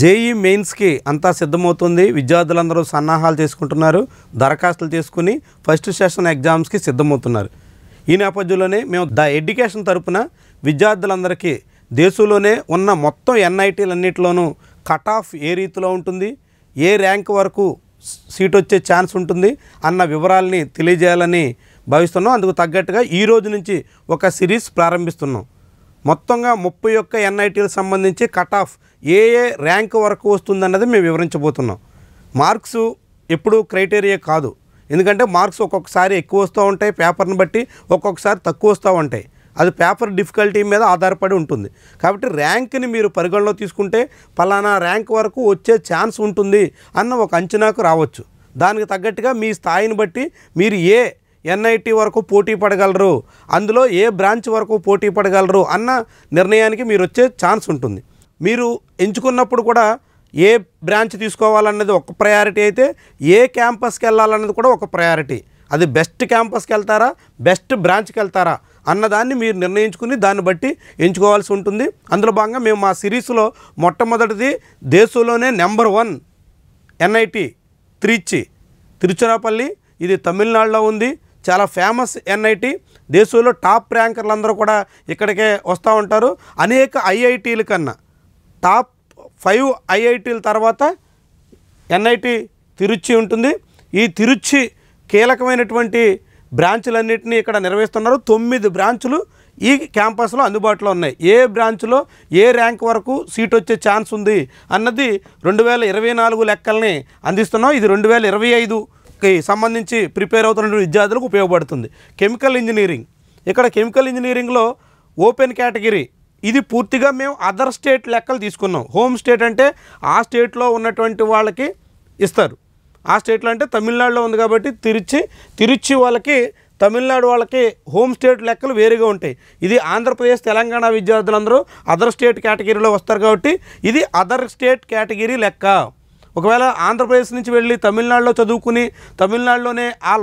JEE మెయిన్స్కి అంతా సిద్ధమవుతుంది. విద్యార్థులందరూ సన్నాహాలు చేసుకుంటున్నారు. దరఖాస్తులు చేసుకుని ఫస్ట్ సెషన్ ఎగ్జామ్స్కి సిద్ధమవుతున్నారు. ఈ నేపథ్యంలోనే మేము ద ఎడ్యుకేషన్ తరపున విద్యార్థులందరికీ దేశంలోనే ఉన్న మొత్తం ఎన్ఐటీలన్నింటిలోనూ కట్ ఆఫ్ ఏ రీతిలో ఉంటుంది, ఏ ర్యాంక్ వరకు సీట్ వచ్చే ఛాన్స్ ఉంటుంది అన్న వివరాలని తెలియజేయాలని భావిస్తున్నాం. అందుకు తగ్గట్టుగా ఈ రోజు నుంచి ఒక సిరీస్ ప్రారంభిస్తున్నాం. మొత్తంగా 31 ఎన్ఐటీలకు సంబంధించి కట్ ఆఫ్ ఏ ర్యాంక్ వరకు వస్తుందన్నది మేము వివరించబోతున్నాం. మార్క్స్ ఎప్పుడు క్రైటీరియా కాదు. ఎందుకంటే మార్క్స్ ఒక్కొక్కసారి ఎక్కువ వస్తూ ఉంటాయి, పేపర్ని బట్టి ఒక్కొక్కసారి తక్కువ వస్తూ ఉంటాయి. అది పేపర్ డిఫికల్టీ మీద ఆధారపడి ఉంటుంది. కాబట్టి ర్యాంక్ని మీరు పరిగణలో తీసుకుంటే పలానా ర్యాంక్ వరకు వచ్చే ఛాన్స్ ఉంటుంది అన్న ఒక అంచనాకు రావచ్చు. దానికి తగ్గట్టుగా మీ స్థాయిని బట్టి మీరు ఏ ఎన్ఐటీ వరకు పోటీ పడగలరు, అందులో ఏ బ్రాంచ్ వరకు పోటీ పడగలరు అన్న నిర్ణయానికి మీరు వచ్చే ఛాన్స్ ఉంటుంది. మీరు ఎంచుకున్నప్పుడు కూడా ఏ బ్రాంచ్ తీసుకోవాలన్నది ఒక ప్రయారిటీ అయితే, ఏ క్యాంపస్కి వెళ్ళాలన్నది కూడా ఒక ప్రయారిటీ. అది బెస్ట్ క్యాంపస్కి వెళ్తారా, బెస్ట్ బ్రాంచ్కి వెళ్తారా అన్నదాన్ని మీరు నిర్ణయించుకుని దాన్ని బట్టి ఎంచుకోవాల్సి ఉంటుంది. అందులో భాగంగా మేము మా సిరీస్లో మొట్టమొదటిది దేశంలోనే నెంబర్ 1 ఎన్ఐటీ తిరుచిరాపల్లి. ఇది తమిళనాడులో ఉంది. చాలా ఫేమస్ ఎన్ఐటీ. దేశంలో టాప్ ర్యాంకర్లు అందరూ కూడా ఇక్కడికే వస్తూ ఉంటారు. అనేక ఐఐటీల కన్నా టాప్ 5 ఐఐటీల తర్వాత ఎన్ఐటీ తిరుచి ఉంటుంది. ఈ తిరుచి కీలకమైనటువంటి బ్రాంచులన్నింటినీ ఇక్కడ నిర్వహిస్తున్నారు. 9 బ్రాంచులు ఈ క్యాంపస్లో అందుబాటులో ఉన్నాయి. ఏ బ్రాంచ్లో ఏ ర్యాంక్ వరకు సీట్ వచ్చే ఛాన్స్ ఉంది అన్నది 2024 లెక్కల్ని అందిస్తున్నాం. ఇది 2025కి సంబంధించి ప్రిపేర్ అవుతున్న విద్యార్థులకు ఉపయోగపడుతుంది. కెమికల్ ఇంజనీరింగ్, ఇక్కడ కెమికల్ ఇంజనీరింగ్లో ఓపెన్ కేటగిరీ. ఇది పూర్తిగా మేము అదర్ స్టేట్ లెక్కలు తీసుకున్నాం. హోమ్ స్టేట్ అంటే ఆ స్టేట్లో ఉన్నటువంటి వాళ్ళకి ఇస్తారు. ఆ స్టేట్లో అంటే తమిళనాడులో ఉంది కాబట్టి తిరుచి వాళ్ళకి, తమిళనాడు వాళ్ళకి హోమ్ స్టేట్ లెక్కలు వేరుగా ఉంటాయి. ఇది ఆంధ్రప్రదేశ్ తెలంగాణ విద్యార్థులందరూ అదర్ స్టేట్ కేటగిరీలో వస్తారు కాబట్టి ఇది అదర్ స్టేట్ కేటగిరీ లెక్క. ఒకవేళ ఆంధ్రప్రదేశ్ నుంచి వెళ్ళి తమిళనాడులో చదువుకుని తమిళనాడులోనే ఆ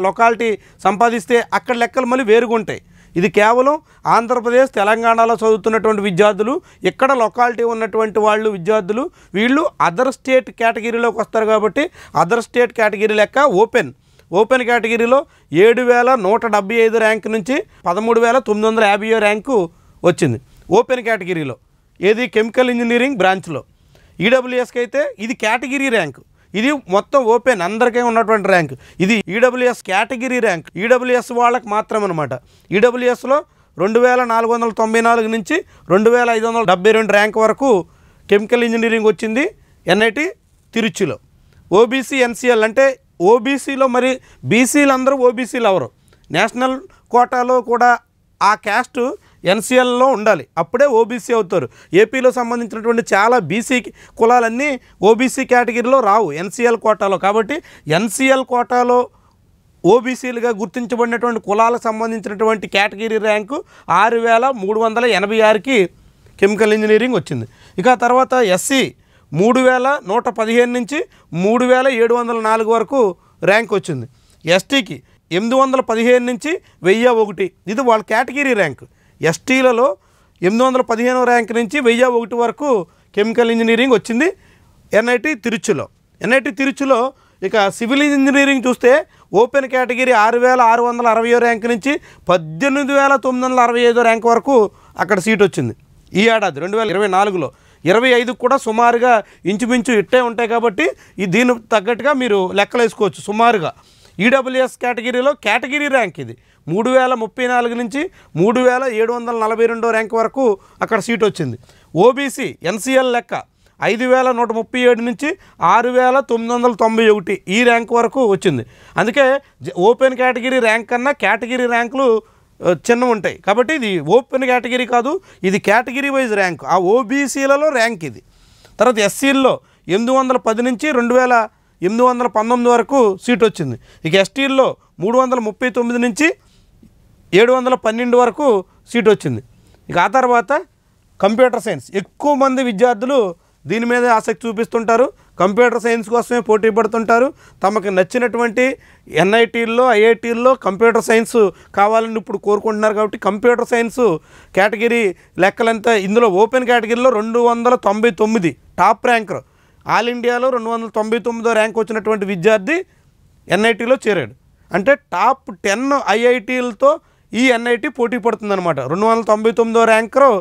లొకాలిటీ సంపాదిస్తే అక్కడ లెక్కలు మళ్ళీ వేరుగా ఉంటాయి. ఇది కేవలం ఆంధ్రప్రదేశ్ తెలంగాణలో చదువుతున్నటువంటి విద్యార్థులు, ఇక్కడ లొకాలిటీ ఉన్నటువంటి వాళ్ళు విద్యార్థులు, వీళ్ళు అదర్ స్టేట్ కేటగిరీలోకి వస్తారు కాబట్టి అదర్ స్టేట్ కేటగిరీ లెక్క ఓపెన్ కేటగిరీలో 7175 ర్యాంక్ నుంచి 13950 ర్యాంకు వచ్చింది ఓపెన్ కేటగిరీలో. ఏది కెమికల్ ఇంజనీరింగ్ బ్రాంచ్లో. ఈడబ్ల్యూఎస్కి అయితే ఇది కేటగిరీ ర్యాంకు. ఇది మొత్తం ఓపెన్ అందరికీ ఉన్నటువంటి ర్యాంక్. ఇది ఈడబ్ల్యూఎస్ కేటగిరీ ర్యాంక్, ఈడబ్ల్యూఎస్ వాళ్ళకి మాత్రమే అనమాట. ఈడబ్ల్యూఎస్లో 2494 నుంచి 2572 ర్యాంక్ వరకు కెమికల్ ఇంజనీరింగ్ వచ్చింది ఎన్ఐటి తిరుచిలో. ఓబీసీ ఎన్సిఎల్ అంటే ఓబీసీలో, మరి బీసీలు అందరూ ఓబీసీలు ఎవరు, నేషనల్ కోటాలో కూడా ఆ క్యాస్ట్ ఎన్సిఎల్లో ఉండాలి, అప్పుడే ఓబీసీ అవుతారు. ఏపీలో సంబంధించినటువంటి చాలా బీసీ కులాలన్నీ ఓబీసీ కేటగిరీలో రావు ఎన్సిఎల్ కోటాలో. కాబట్టి ఎన్సిఎల్ కోటాలో ఓబీసీలుగా గుర్తించబడినటువంటి కులాలకు సంబంధించినటువంటి కేటగిరీ ర్యాంకు 6386కి కెమికల్ ఇంజనీరింగ్ వచ్చింది. ఇక తర్వాత ఎస్సీ 3115 నుంచి 3704 వరకు ర్యాంక్ వచ్చింది. ఎస్టీకి 815 నుంచి 1001, ఇది వాళ్ళ కేటగిరీ ర్యాంక్. ఎస్టీలలో 815 ర్యాంక్ నుంచి 1001 వరకు కెమికల్ ఇంజనీరింగ్ వచ్చింది ఎన్ఐటి తిరుచిలో. ఇక సివిల్ ఇంజనీరింగ్ చూస్తే ఓపెన్ కేటగిరీ 6660 ర్యాంక్ నుంచి 18965 ర్యాంక్ వరకు అక్కడ సీట్ వచ్చింది ఈ ఏడాది 2024లో. 25 కూడా సుమారుగా ఇంచుమించు ఇట్టే ఉంటాయి కాబట్టి దీనికి తగ్గట్టుగా మీరు లెక్కలు వేసుకోవచ్చు సుమారుగా. ఈడబ్ల్యూఎస్ కేటగిరీలో కేటగిరీ ర్యాంక్ ఇది 3034 నుంచి 3742 ర్యాంక్ వరకు అక్కడ సీట్ వచ్చింది. ఓబీసీ ఎన్సిఎల్ లెక్క 5137 నుంచి 6991 ఈ ర్యాంక్ వరకు వచ్చింది. అందుకే ఓపెన్ కేటగిరీ ర్యాంక్ కన్నా కేటగిరీ ర్యాంకులు చిన్న ఉంటాయి కాబట్టి ఇది ఓపెన్ కేటగిరీ కాదు, ఇది కేటగిరీ వైజ్ ర్యాంక్. ఆ ఓబీసీలలో ర్యాంక్ ఇది. తర్వాత ఎస్సీల్లో 810 నుంచి 2819 వరకు సీట్ వచ్చింది. ఇక ఎస్టీల్లో 339 నుంచి 712 వరకు సీట్ వచ్చింది. ఇక ఆ తర్వాత కంప్యూటర్ సైన్స్, ఎక్కువ మంది విద్యార్థులు దీని మీద ఆసక్తి చూపిస్తుంటారు. కంప్యూటర్ సైన్స్ కోసమే పోటీ పడుతుంటారు. తమకు నచ్చినటువంటి ఎన్ఐటీల్లో ఐఐటీల్లో కంప్యూటర్ సైన్స్ కావాలని ఇప్పుడు కోరుకుంటున్నారు. కాబట్టి కంప్యూటర్ సైన్స్ కేటగిరీ లెక్కలంతా ఇందులో ఓపెన్ కేటగిరీలో 299 టాప్ ర్యాంకర్ ఆల్ ఇండియాలో 299వ ర్యాంక్ వచ్చినటువంటి విద్యార్థి ఎన్ఐటీలో చేరాడు. అంటే టాప్ 10 ఐఐటీలతో ఈ ఎన్ఐటీ పోటీ పడుతుందన్నమాట. 299వ ర్యాంకరు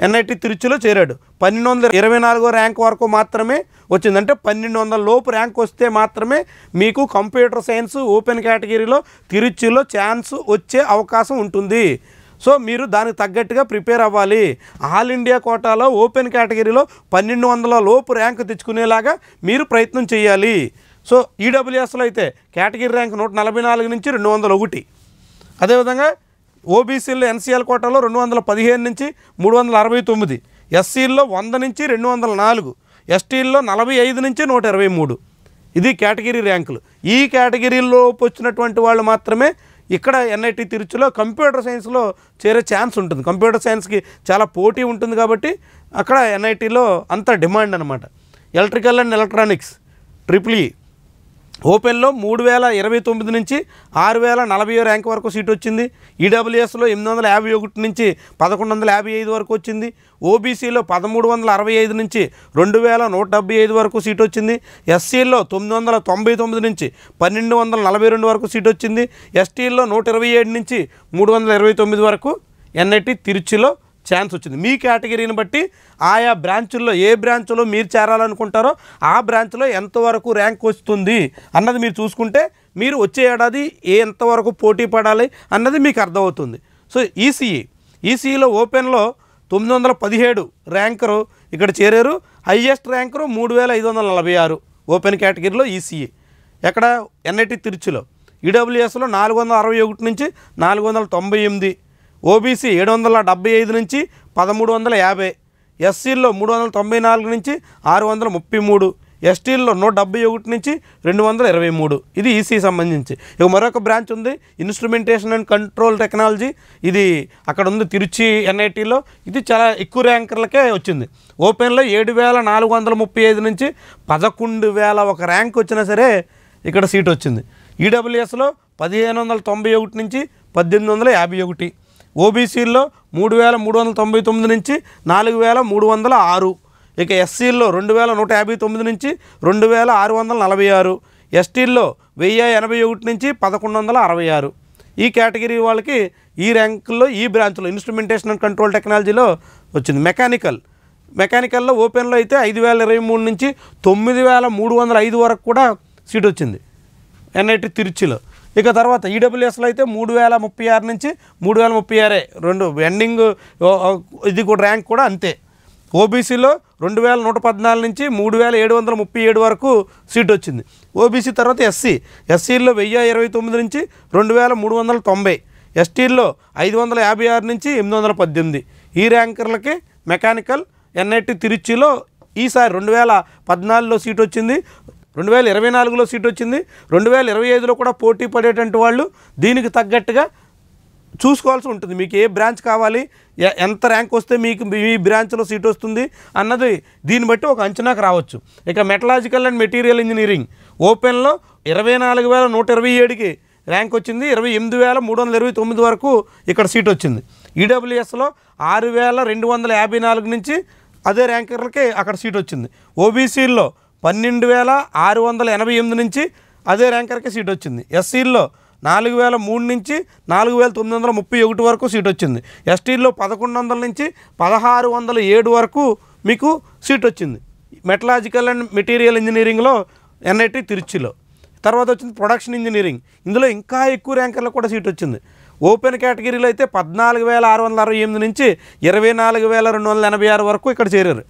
ఎన్ఐటీ తిరుచిలో చేరాడు. 1224వ ర్యాంక్ వరకు మాత్రమే వచ్చింది. అంటే 1200 లోపు ర్యాంక్ వస్తే మాత్రమే మీకు కంప్యూటర్ సైన్స్ ఓపెన్ కేటగిరీలో తిరుచిలో ఛాన్స్ వచ్చే అవకాశం ఉంటుంది. సో మీరు దానికి తగ్గట్టుగా ప్రిపేర్ అవ్వాలి. ఆల్ ఇండియా కోటాలో ఓపెన్ కేటగిరీలో 1200 లోపు ర్యాంక్ తెచ్చుకునేలాగా మీరు ప్రయత్నం చేయాలి. సో ఈడబ్ల్యూఎస్లో అయితే కేటగిరీ ర్యాంక్ 144 నుంచి 201. అదేవిధంగా ఓబీసీలో ఎన్సీఎల్ కోటాలో 215 నుంచి 369, ఎస్సీల్లో 100 నుంచి 204, ఎస్టీల్లో 45 నుంచి 123. ఇది కేటగిరీ ర్యాంకులు. ఈ కేటగిరీలోకి వచ్చినటువంటి వాళ్ళు మాత్రమే ఇక్కడ ఎన్ఐటీ తిరుచిలో కంప్యూటర్ సైన్స్లో చేరే ఛాన్స్ ఉంటుంది. కంప్యూటర్ సైన్స్కి చాలా పోటీ ఉంటుంది కాబట్టి అక్కడ ఎన్ఐటీలో అంత డిమాండ్ అనమాట. ఎలక్ట్రికల్ అండ్ ఎలక్ట్రానిక్స్ ట్రిపుల్ ఓపెన్లో 3029 నుంచి 6040 ర్యాంక్ వరకు సీట్ వచ్చింది. ఈడబ్ల్యూఎస్లో 851 నుంచి 1155 వరకు వచ్చింది. ఓబీసీలో 1365 నుంచి 2175 వరకు సీట్ వచ్చింది. ఎస్సీల్లో 999 నుంచి 1242 వరకు సీట్ వచ్చింది. ఎస్టీల్లో 127 నుంచి 329 వరకు ఎన్ఐటీ తిరుచిలో ఛాన్స్ వచ్చింది. మీ కేటగిరీని బట్టి ఆయా బ్రాంచుల్లో ఏ బ్రాంచ్లో మీరు చేరాలనుకుంటారో ఆ బ్రాంచ్లో ఎంతవరకు ర్యాంక్ వస్తుంది అన్నది మీరు చూసుకుంటే మీరు వచ్చే ఏడాది ఎంతవరకు పోటీ పడాలి అన్నది మీకు అర్థమవుతుంది. సో ఈసీఈలో ఓపెన్లో 917 ర్యాంకరు ఇక్కడ చేరారు. హైయెస్ట్ ర్యాంకరు 3546 ఓపెన్ కేటగిరీలో ఈసీఈ ఎక్కడ ఎన్ఐటీ తిరుచిలో. ఈడబ్ల్యూఎస్లో 461 నుంచి 498, ఓబీసీ 775 నుంచి 1350, ఎస్సీల్లో 394 నుంచి 633, ఎస్టీల్లో 171 నుంచి 223. ఇది ఈసీ సంబంధించి. ఇక మరొక బ్రాంచ్ ఉంది ఇన్స్ట్రుమెంటేషన్ అండ్ కంట్రోల్ టెక్నాలజీ. ఇది అక్కడ ఉంది తిరుచి ఎన్ఐటీలో. ఇది చాలా ఎక్కువ ర్యాంకర్లకే వచ్చింది. ఓపెన్లో 7435 నుంచి 11001 ర్యాంక్ వచ్చినా సరే ఇక్కడ సీట్ వచ్చింది. ఈడబ్ల్యూఎస్లో 1591 నుంచి 1851, ఓబీసీల్లో 3399 నుంచి 4306, ఇక ఎస్సీల్లో 2159 నుంచి 2646, ఎస్టీల్లో 1081 నుంచి 1166. ఈ కేటగిరీ వాళ్ళకి ఈ ర్యాంకుల్లో ఈ బ్రాంచ్లో ఇన్స్ట్రుమెంటేషన్ అండ్ కంట్రోల్ టెక్నాలజీలో వచ్చింది. మెకానికల్లో ఓపెన్లో అయితే 5023 నుంచి 9305 వరకు కూడా సీట్ వచ్చింది ఎన్ఐటీ తిరుచిలో. ఇక తర్వాత ఈడబ్ల్యూఎస్లో అయితే 3036 నుంచి 3036 రెండు ఎండింగ్. ఇది కూడా ర్యాంక్ కూడా అంతే. ఓబీసీలో 2114 నుంచి 3737 వరకు సీట్ వచ్చింది. ఓబీసీ తర్వాత ఎస్సీల్లో 1029 నుంచి 2390, ఎస్టీల్లో 556 నుంచి 818. ఈ ర్యాంకర్లకి మెకానికల్ ఎన్ఐటీ తిరుచిలో ఈసారి 2014లో సీట్ వచ్చింది, 2024లో సీట్ వచ్చింది, 2025లో కూడా పోటీ పడేటువంటి వాళ్ళు దీనికి తగ్గట్టుగా చూసుకోవాల్సి ఉంటుంది. మీకు ఏ బ్రాంచ్ కావాలి, ఎంత ర్యాంక్ వస్తే మీకు మీ బ్రాంచ్లో సీట్ వస్తుంది అన్నది దీన్ని బట్టి ఒక అంచనాకు రావచ్చు. ఇక మెటలాజికల్ అండ్ మెటీరియల్ ఇంజనీరింగ్ ఓపెన్లో 24127కి ర్యాంక్ వచ్చింది. 28329 వరకు ఇక్కడ సీట్ వచ్చింది. ఈడబ్ల్యూఎస్లో 6254 నుంచి అదే ర్యాంకర్లకి అక్కడ సీట్ వచ్చింది. ఓబీసీల్లో 12688 నుంచి అదే ర్యాంకర్కి సీట్ వచ్చింది. ఎస్సీల్లో 4003 నుంచి 4931 వరకు సీట్ వచ్చింది. ఎస్టీల్లో 1100 నుంచి 1607 వరకు మీకు సీట్ వచ్చింది మెటలాజికల్ అండ్ మెటీరియల్ ఇంజనీరింగ్లో ఎన్ఐటీ తిరుచిలో. తర్వాత వచ్చింది ప్రొడక్షన్ ఇంజనీరింగ్. ఇందులో ఇంకా ఎక్కువ ర్యాంకర్లకు కూడా సీట్ వచ్చింది. ఓపెన్ కేటగిరీలో అయితే 14668 నుంచి 24286 వరకు ఇక్కడ చేరారు.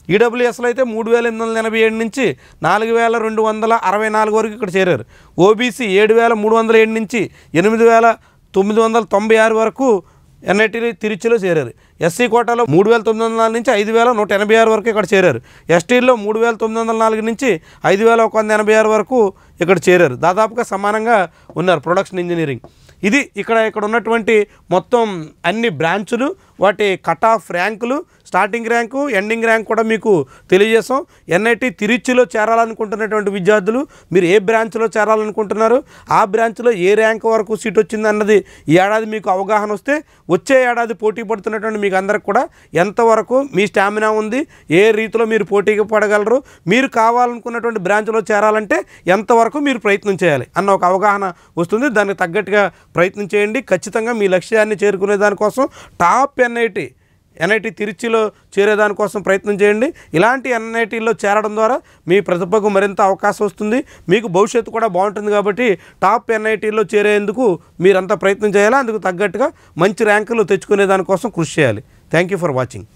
ఈడబ్ల్యూఎస్లో అయితే 3887 నుంచి 4264 వరకు ఇక్కడ చేరారు. ఓబీసీ 7307 నుంచి 8996 వరకు ఎన్ఐటీ తిరుచిలో చేరారు. ఎస్సీ కోటాలో 3904 నుంచి 5186 వరకు ఇక్కడ చేరారు. ఎస్టీల్లో 3904 నుంచి 5186 వరకు ఇక్కడ చేరారు. దాదాపుగా సమానంగా ఉన్నారు ప్రొడక్షన్ ఇంజనీరింగ్. ఇది ఇక్కడ ఉన్నటువంటి మొత్తం అన్ని బ్రాంచులు వాటి కట్ ఆఫ్ ర్యాంకులు, స్టార్టింగ్ ర్యాంకు, ఎండింగ్ ర్యాంక్ కూడా మీకు తెలియజేస్తాం. ఎన్ఐటి తిరుచిలో చేరాలనుకుంటున్నటువంటి విద్యార్థులు మీరు ఏ బ్రాంచ్లో చేరాలనుకుంటున్నారు, ఆ బ్రాంచ్లో ఏ ర్యాంక్ వరకు సీట్ వచ్చింది అన్నది ఈ ఏడాది మీకు అవగాహన వస్తే వచ్చే ఏడాది పోటీ పడుతున్నటువంటి మీకు అందరికి కూడా ఎంతవరకు మీ స్టామినా ఉంది, ఏ రీతిలో మీరు పోటీకి పడగలరు, మీరు కావాలనుకున్నటువంటి బ్రాంచ్లో చేరాలంటే ఎంతవరకు మీరు ప్రయత్నం చేయాలి అన్న ఒక అవగాహన వస్తుంది. దానికి తగ్గట్టుగా ప్రయత్నం చేయండి. ఖచ్చితంగా మీ లక్ష్యాన్ని చేరుకునే దానికోసం టాప్ ఎన్ఐటి తిరుచిలో చేరేదానికోసం ప్రయత్నం చేయండి. ఇలాంటి ఎన్ఐటీల్లో చేరడం ద్వారా మీ ప్రతిభకు మరింత అవకాశం వస్తుంది, మీకు భవిష్యత్తు కూడా బాగుంటుంది. కాబట్టి టాప్ ఎన్ఐటీల్లో చేరేందుకు మీరంతా ప్రయత్నం చేయాలి. అందుకు తగ్గట్టుగా మంచి ర్యాంకులు తెచ్చుకునే దానికోసం కృషి చేయాలి. Thank you for watching.